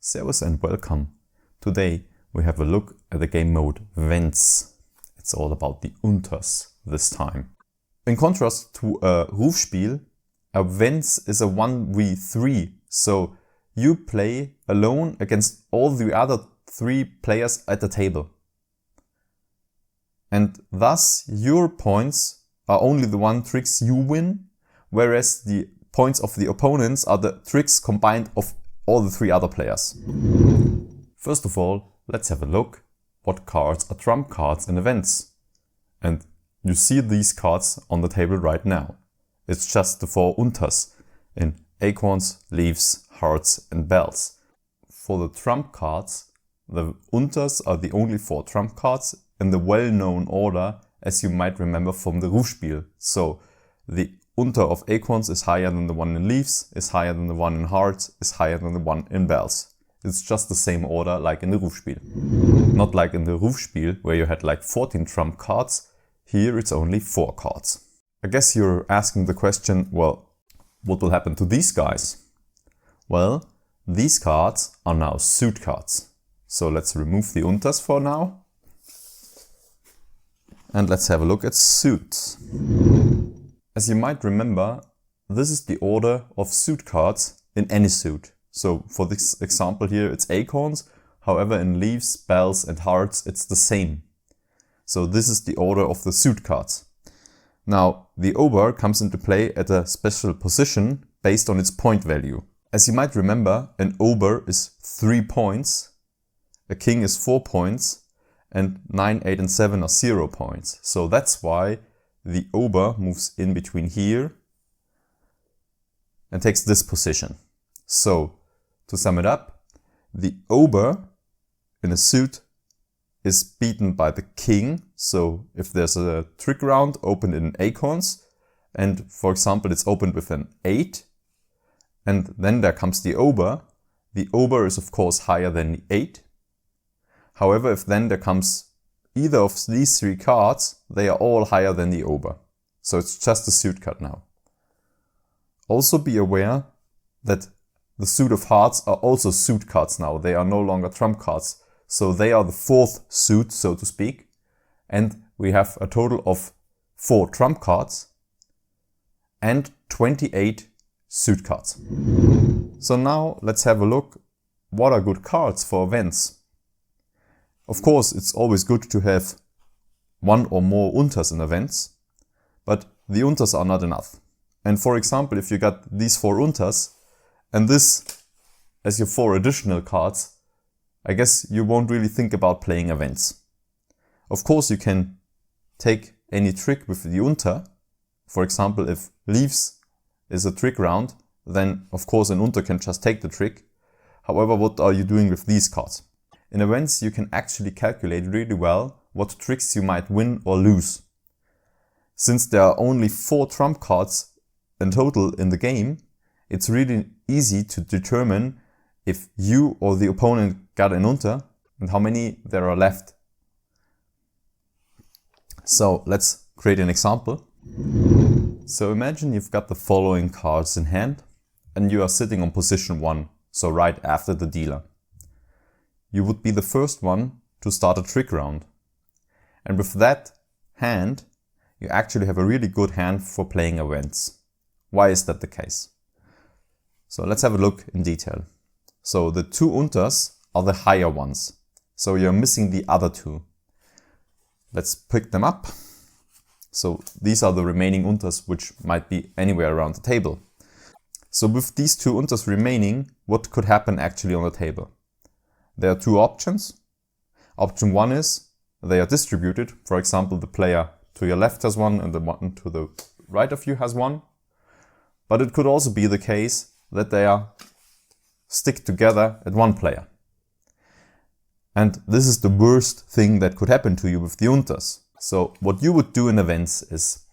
Servus and welcome. Today we have a look at the game mode Wenz. It's all about the Unters this time. In contrast to a Rufspiel, a Wenz is a 1v3, so you play alone against all the other 3 players at the table. And thus your points are only the one tricks you win, whereas the points of the opponents are the tricks combined of all the 3 other players. First of all, let's have a look what cards are trump cards in Wenz. And you see these cards on the table right now. It's just the 4 Unters in acorns, leaves, hearts and bells. For the trump cards, the Unters are the only 4 trump cards in the well-known order, as you might remember from the Rufspiel. So the Unter of acorns is higher than the one in leaves, is higher than the one in hearts, is higher than the one in bells. It's just the same order like in the Rufspiel. Not like in the Rufspiel where you had like 14 trump cards, here it's only 4 cards. I guess you're asking the question, well, what will happen to these guys? Well, these cards are now suit cards. So let's remove the Unters for now. And let's have a look at suits. As you might remember, this is the order of suit cards in any suit. So for this example here it's acorns, however in leaves, bells and hearts it's the same. So this is the order of the suit cards. Now the ober comes into play at a special position based on its point value. As you might remember, an ober is 3 points, a king is 4 points and 9, 8 and 7 are 0 points. So that's why the ober moves in between here and takes this position. So, to sum it up, the ober in a suit is beaten by the king. So, if there's a trick round opened in acorns, and for example it's opened with an 8, and then there comes the ober is of course higher than the 8. However, if then there comes either of these 3 cards, they are all higher than the ober. So it's just a suit card now. Also be aware that the suit of hearts are also suit cards now. They are no longer trump cards. So they are the 4th suit, so to speak. And we have a total of 4 trump cards and 28 suit cards. So now let's have a look what are good cards for Wenz. Of course, it's always good to have 1 or more Unters in a Wenz, but the Unters are not enough. And for example, if you got these 4 Unters and this as your 4 additional cards, I guess you won't really think about playing a Wenz. Of course, you can take any trick with the Unter. For example, if leaves is a trick round, then of course an Unter can just take the trick. However, what are you doing with these cards? In a Wenz you can actually calculate really well what tricks you might win or lose. Since there are only 4 trump cards in total in the game, it's really easy to determine if you or the opponent got an Unter and how many there are left. So let's create an example. So imagine you've got the following cards in hand and you are sitting on position 1, so right after the dealer. You would be the first one to start a trick round. And with that hand, you actually have a really good hand for playing a Wenz. Why is that the case? So let's have a look in detail. So the 2 Unters are the higher ones. So you're missing the other 2. Let's pick them up. So these are the remaining Unters, which might be anywhere around the table. So with these 2 Unters remaining, what could happen actually on the table? There are 2 options. Option 1 is they are distributed. For example, the player to your left has 1 and the one to the right of you has 1. But it could also be the case that they are stick together at 1 player. And this is the worst thing that could happen to you with the Unters. So what you would do in a Wenz is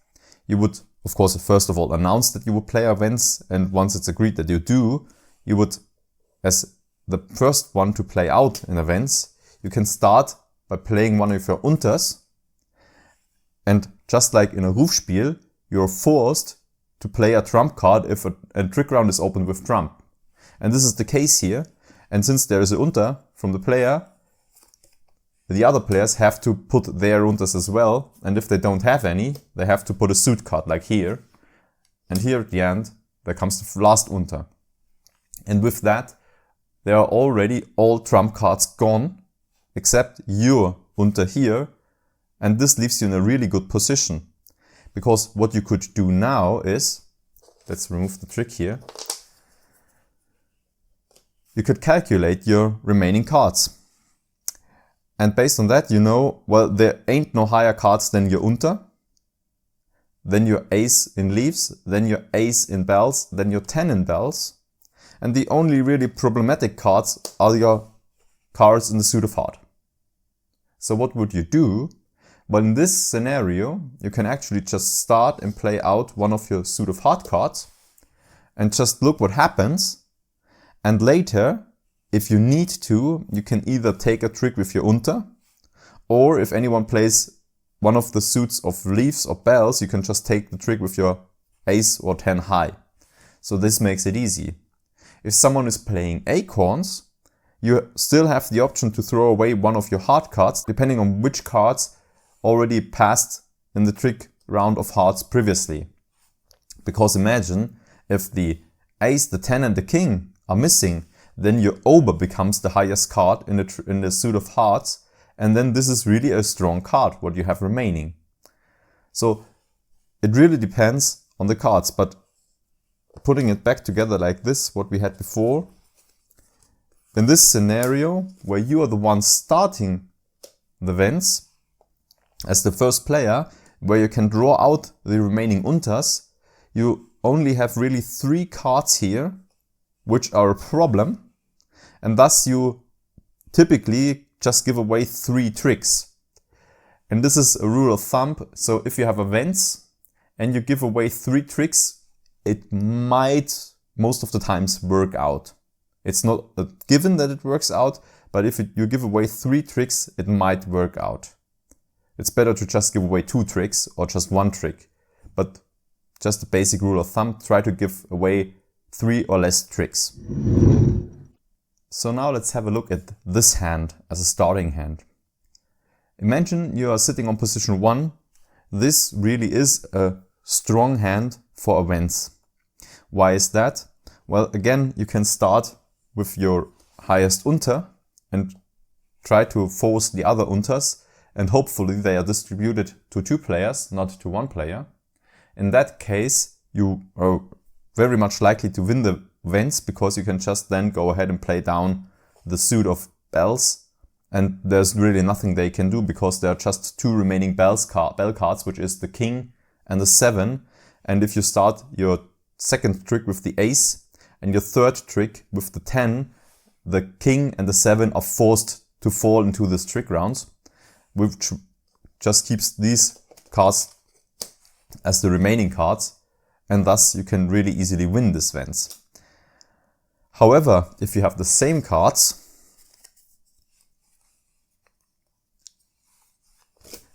you would, of course, first of all announce that you would play a Wenz, and once it's agreed that you do, you would, as the first one to play out in a Wenz, you can start by playing one of your Unters, and just like in a Rufspiel, you're forced to play a trump card if a trick round is opened with trump. And this is the case here, And since there is a Unter from the player, the other players have to put their Unters as well. And if they don't have any, they have to put a suit card like here. And here at the end, there comes the last Unter. And with that, there are already all trump cards gone, except your Unter here. And this leaves you in a really good position. Because what you could do now is, let's remove the trick here. You could calculate your remaining cards. And based on that, you know, well, there ain't no higher cards than your Unter, then your ace in leaves, then your ace in bells, then your 10 in bells. And the only really problematic cards are your cards in the suit of heart. So what would you do? Well, in this scenario, you can actually just start and play out one of your suit of heart cards and just look what happens. And later, if you need to, you can either take a trick with your Unter, or if anyone plays one of the suits of leaves or bells, you can just take the trick with your ace or 10 high. So this makes it easy. If someone is playing acorns, you still have the option to throw away one of your heart cards, depending on which cards already passed in the trick round of hearts previously. Because imagine if the ace, the 10 and the king are missing, then your Ober becomes the highest card in the suit of hearts, and then this is really a strong card, what you have remaining. So it really depends on the cards, but putting it back together like this, what we had before, in this scenario where you are the one starting the Wenz as the first player, where you can draw out the remaining Unters, you only have really 3 cards here, which are a problem, and thus you typically just give away 3 tricks. And this is a rule of thumb, so if you have a Wenz and you give away 3 tricks, it might most of the times work out. It's not a given that it works out, but if you give away 3 tricks, it might work out. It's better to just give away 2 tricks or just 1 trick, but just a basic rule of thumb, try to give away 3 or less tricks. So now let's have a look at this hand as a starting hand. Imagine you are sitting on position 1. This really is a strong hand for a Wenz. Why is that? Well, again, you can start with your highest Unter and try to force the other Unters, and hopefully they are distributed to 2 players, not to 1 player. In that case, you are very much likely to win the Wenz, because you can just then go ahead and play down the suit of bells, and there's really nothing they can do because there are just 2 remaining bell cards, which is the king and the 7. And if you start your second trick with the ace and your third trick with the 10, the king and the 7 are forced to fall into this trick rounds, which just keeps these cards as the remaining cards, and thus you can really easily win this Wenz. However, if you have the same cards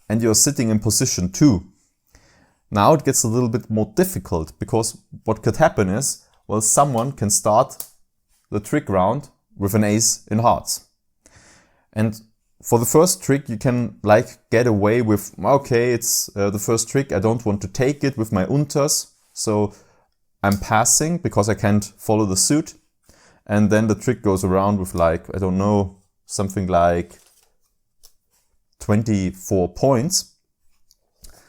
and you're sitting in position 2, now it gets a little bit more difficult, because what could happen is, well, someone can start the trick round with an ace in hearts. And for the first trick, you can get away with, okay, it's the first trick, I don't want to take it with my Unters, so I'm passing because I can't follow the suit. And then the trick goes around with I don't know, something like 24 points.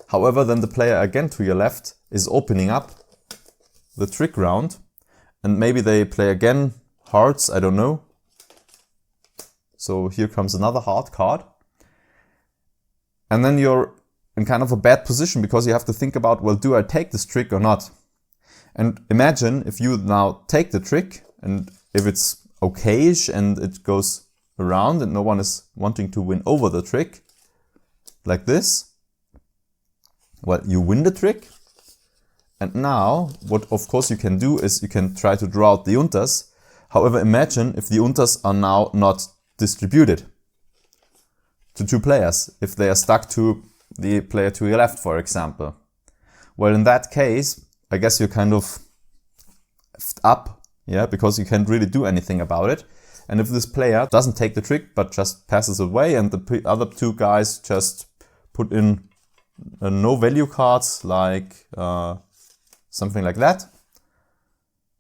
However, then the player again to your left is opening up the trick round, and maybe they play again hearts, I don't know. So here comes another heart card. And then you're in kind of a bad position, because you have to think about, well, do I take this trick or not? And imagine if you now take the trick, and if it's okayish and it goes around and no one is wanting to win over the trick, like this, well, you win the trick. And now, what of course you can do is you can try to draw out the Unters. However, imagine if the Unters are now not distributed to 2 players, if they are stuck to the player to your left, for example. Well, in that case, I guess you're kind of up, yeah, because you can't really do anything about it. And if this player doesn't take the trick but just passes away and the other two guys just put in no value cards like something like that,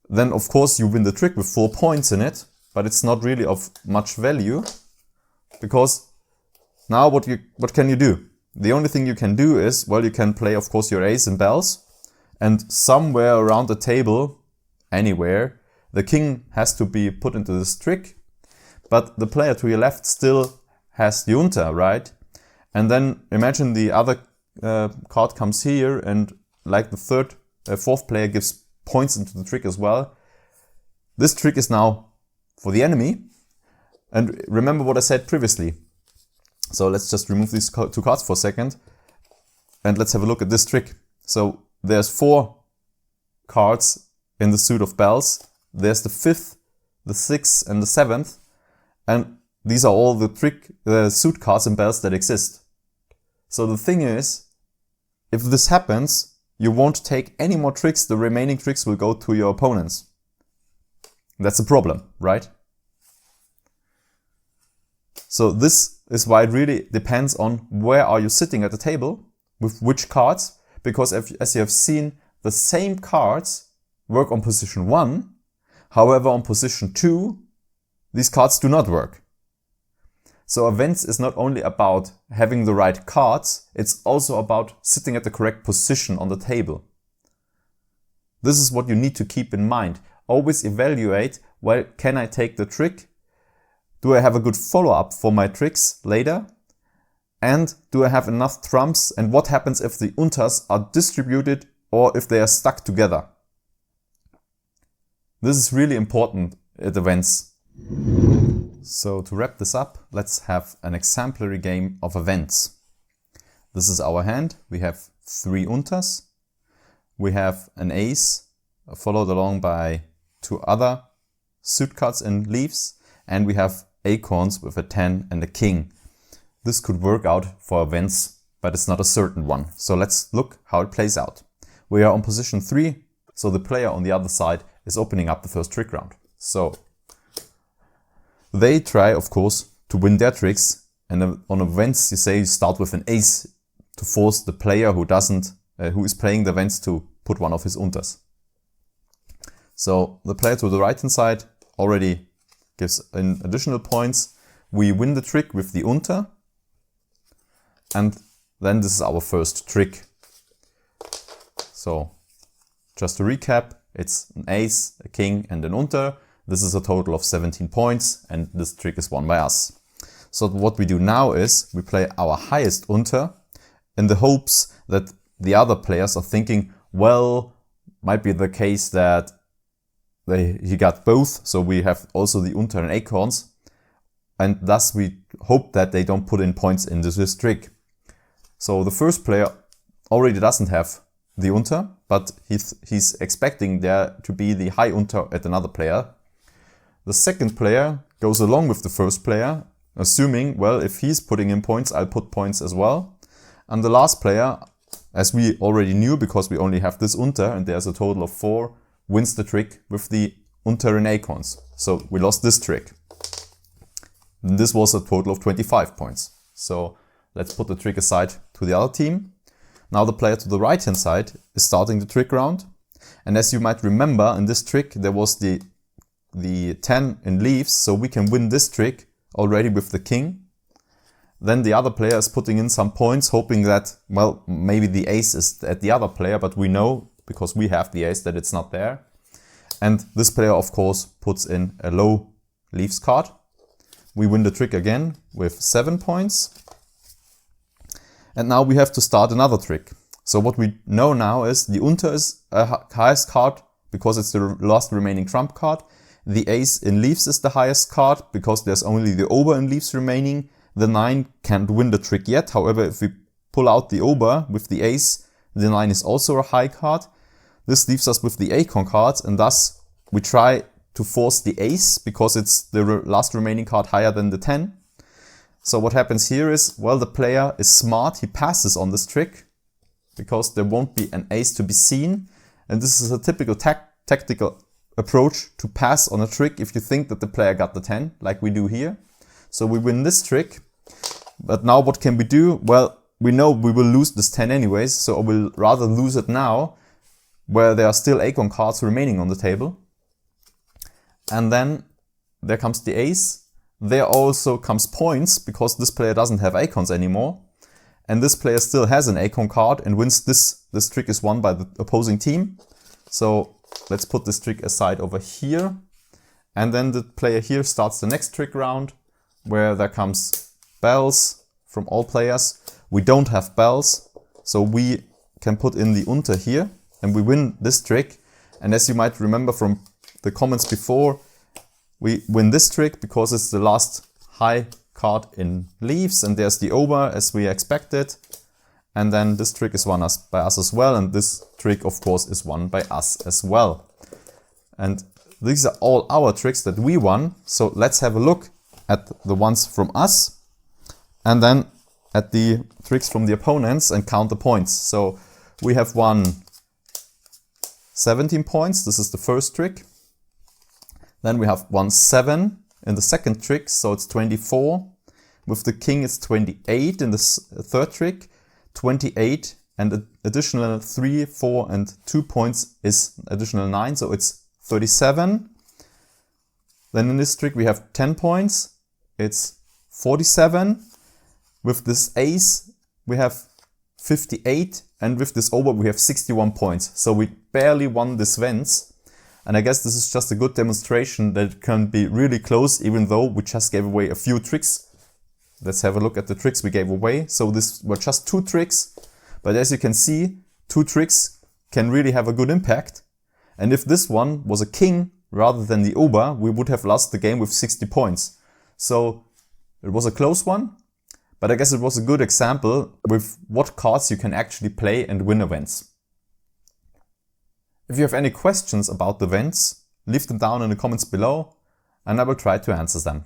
then of course you win the trick with 4 points in it, but it's not really of much value, because now what can you do? The only thing you can do is, well, you can play of course your ace and bells, and somewhere around the table, anywhere, the king has to be put into this trick, but the player to your left still has the unter, right? And then imagine the other card comes here, and like the fourth player gives points into the trick as well. This trick is now for the enemy. And remember what I said previously. So let's just remove these 2 cards for a second, and let's have a look at this trick. So there's 4 cards in the suit of bells. There's the 5th, the 6th, and the 7th, and these are all the suit cards and bells that exist. So the thing is, if this happens, you won't take any more tricks. The remaining tricks will go to your opponents. That's a problem, right? So this is why it really depends on where are you sitting at the table, with which cards, because as you have seen, the same cards work on position 1, however on position 2, these cards do not work. So a Wenz is not only about having the right cards, it's also about sitting at the correct position on the table. This is what you need to keep in mind. Always evaluate, well, can I take the trick? Do I have a good follow-up for my tricks later? And do I have enough trumps? And what happens if the unters are distributed or if they are stuck together? This is really important at the Wenz. So to wrap this up, let's have an exemplary game of a Wenz. This is our hand. We have 3 unters. We have an ace, followed along by 2 other suit cards and leaves. And we have acorns with a 10 and a king. This could work out for a Wenz, but it's not a certain one. So let's look how it plays out. We are on position 3, so the player on the other side is opening up the first trick round. So they try, of course, to win their tricks, and on a Wenz you say you start with an ace to force the player who is playing the Wenz to put one of his unters. So the player to the right hand side already gives in additional points. We win the trick with the unter, and then this is our first trick. So just to recap, it's an ace, a king and an unter. This is a total of 17 points, and this trick is won by us. So what we do now is we play our highest unter in the hopes that the other players are thinking, well, might be the case that he got both, so we have also the unter and acorns, and thus we hope that they don't put in points into this trick. So the first player already doesn't have the unter, but he's expecting there to be the high unter at another player. The second player goes along with the first player, assuming, well, if he's putting in points, I'll put points as well. And the last player, as we already knew because we only have this unter and there's a total of 4, wins the trick with the unter and acorns. So we lost this trick. And this was a total of 25 points. So let's put the trick aside to the other team. Now the player to the right hand side is starting the trick round. And as you might remember, in this trick there was the 10 in leaves, so we can win this trick already with the king. Then the other player is putting in some points, hoping that, well, maybe the ace is at the other player, but we know, because we have the ace, that it's not there. And this player, of course, puts in a low leaves card. We win the trick again with 7 points. And now we have to start another trick. So what we know now is the unter is a highest card because it's the last remaining trump card. The ace in leaves is the highest card because there's only the ober in leaves remaining. The 9 can't win the trick yet. However, if we pull out the ober with the ace, the 9 is also a high card. This leaves us with the acorn cards, and thus we try to force the ace because it's the last remaining card higher than the 10. So what happens here is, well, the player is smart. He passes on this trick because there won't be an ace to be seen. And this is a typical tactical approach to pass on a trick if you think that the player got the 10, like we do here. So we win this trick. But now what can we do? Well, we know we will lose this 10 anyways, so I will rather lose it now, where there are still acorn cards remaining on the table. And then there comes the ace. There also comes points, because this player doesn't have acorns anymore. And this player still has an acorn card and wins this trick is won by the opposing team. So let's put this trick aside over here. And then the player here starts the next trick round, where there comes bells from all players. We don't have bells, so we can put in the Unter here, and we win this trick. And as you might remember from the comments before, we win this trick because it's the last high card in leaves, and there's the Ober as we expected. And then this trick is won by us as well, and this trick of course is won by us as well. And these are all our tricks that we won, so let's have a look at the ones from us, and then at the tricks from the opponents and count the points. So we have won 17 points, this is the first trick. Then we have won 7 in the second trick, so it's 24. With the king it's 28 in the third trick, 28 and additional 3, 4 and 2 points is additional 9, so it's 37. Then in this trick we have 10 points, it's 47. With this ace we have 58, and with this over we have 61 points. So we barely won this Wenz. And I guess this is just a good demonstration that it can be really close, even though we just gave away a few tricks. Let's have a look at the tricks we gave away. So this were just 2 tricks, but as you can see, 2 tricks can really have a good impact. And if this one was a king rather than the Ober, we would have lost the game with 60 points. So it was a close one, but I guess it was a good example with what cards you can actually play and win a Wenz. If you have any questions about the Wenz, leave them down in the comments below and I will try to answer them.